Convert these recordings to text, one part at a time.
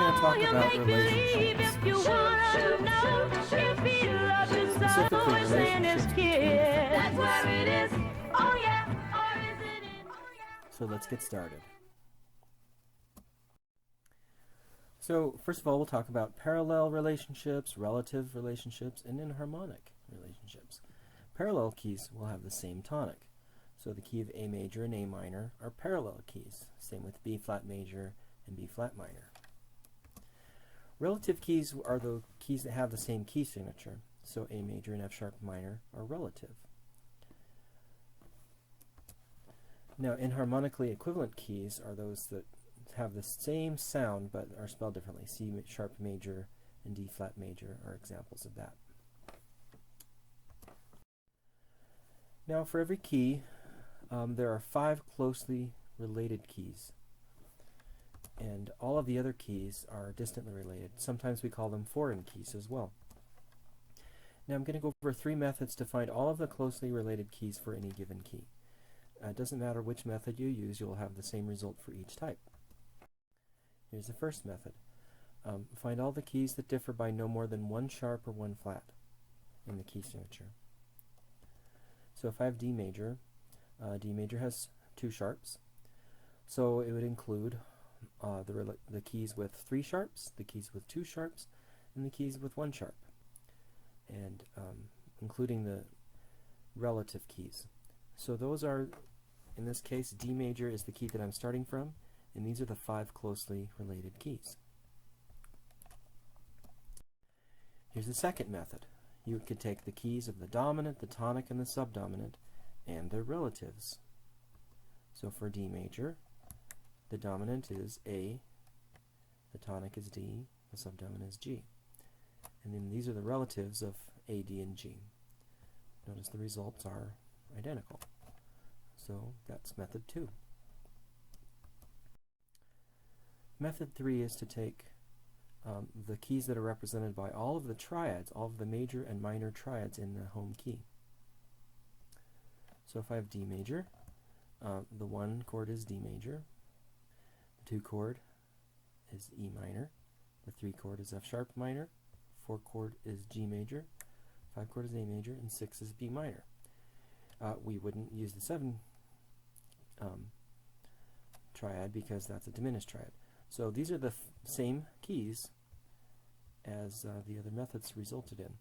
going to talk about relationships, specifically relationships between So let's get started. So first of all, we'll talk about parallel relationships, relative relationships, and inharmonic relationships. Parallel keys will have the same tonic. So the key of A major and A minor are parallel keys. Same with B flat major and B flat minor. Relative keys are the keys that have the same key signature. So A major and F sharp minor are relative. Now, inharmonically equivalent keys are those that have the same sound but are spelled differently. C sharp major and D flat major are examples of that. Now, for every key, there are 5 closely related keys. And all of the other keys are distantly related. Sometimes we call them foreign keys as well. Now I'm going to go over 3 methods to find all of the closely related keys for any given key. It doesn't matter which method you use, you'll have the same result for each type. Here's the first method. Find all the keys that differ by no more than 1 sharp or 1 flat in the key signature. So if I have D major has 2 sharps. So it would include the keys with 3 sharps, the keys with 2 sharps, and the keys with 1 sharp, and including the relative keys. So those are, in this case, D major is the key that I'm starting from, and these are the 5 closely related keys. Here's the second method. You could take the keys of the dominant, the tonic, and the subdominant, and their relatives. So for D major, the dominant is A, the tonic is D, the subdominant is G. And then these are the relatives of A, D, and G. Notice the results are identical. So that's method 2. Method 3 is to take the keys that are represented by all of the triads, all of the major and minor triads in the home key. So if I have D major, the 1 chord is D major, the 2 chord is E minor, the 3 chord is F sharp minor, 4 chord is G major, 5 chord is A major, and 6 is B minor. We wouldn't use the 7 triad because that's a diminished triad. So these are the same keys as the other methods resulted in.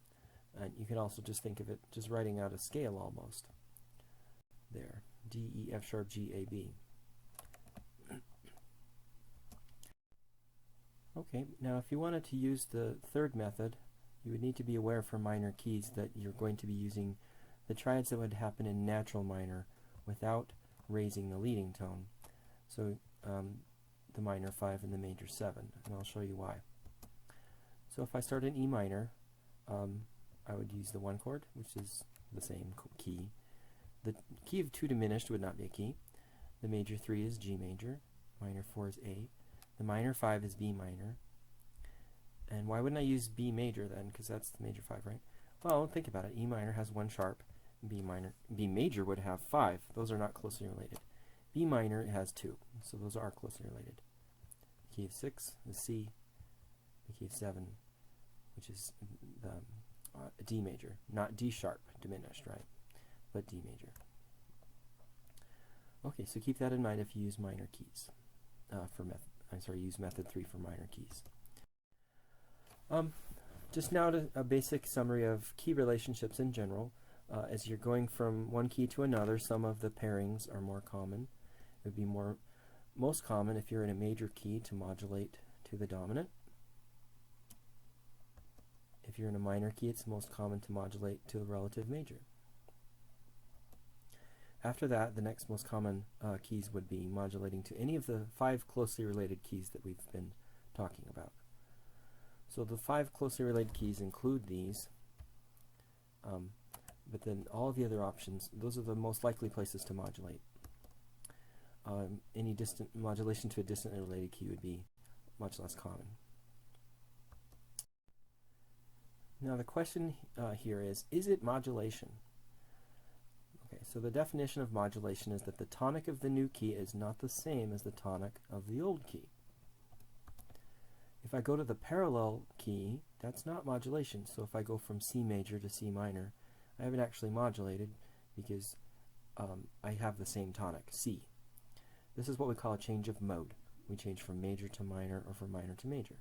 And you can also just think of it just writing out a scale almost. There, D, E, F sharp, G, A, B. Okay, now if you wanted to use the third method, you would need to be aware for minor keys that you're going to be using the triads that would happen in natural minor without raising the leading tone. So the minor 5 and the major 7, and I'll show you why. So if I start in E minor, I would use the 1 chord, which is the same key. The key of 2 diminished would not be a key. The major 3 is G major, minor 4 is A, the minor 5 is B minor. And why wouldn't I use B major then, because that's the major 5, right? Well, think about it. E minor has 1 sharp, B major would have 5. Those are not closely related. B minor has 2, so those are closely related. The key of 6 is C, the key of 7, which is the D major, not D sharp diminished, right? But D major. Okay, so keep that in mind if you use minor keys use method 3 for minor keys. Just now to a basic summary of key relationships in general. As you're going from one key to another, some of the pairings are more common. It would be most common if you're in a major key to modulate to the dominant. If you're in a minor key, it's most common to modulate to a relative major. After that, the next most common keys would be modulating to any of the 5 closely related keys that we've been talking about. So the 5 closely related keys include these, but then all of the other options, those are the most likely places to modulate. Any distant modulation to a distantly related key would be much less common. Now the question here is it modulation? Okay, so the definition of modulation is that the tonic of the new key is not the same as the tonic of the old key. If I go to the parallel key, that's not modulation. So if I go from C major to C minor, I haven't actually modulated because I have the same tonic, C. This is what we call a change of mode. We change from major to minor or from minor to major.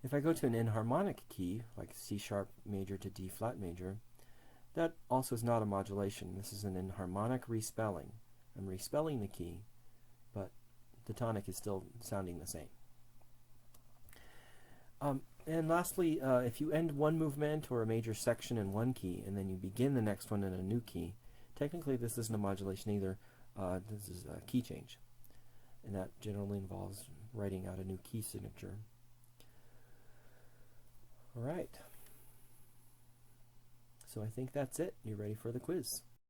If I go to an enharmonic key, like C sharp major to D flat major, that also is not a modulation. This is an enharmonic respelling. I'm respelling the key, but the tonic is still sounding the same. And lastly, if you end one movement or a major section in one key and then you begin the next one in a new key, technically this isn't a modulation either. This is a key change, and that generally involves writing out a new key signature. All right. So I think that's it. You're ready for the quiz.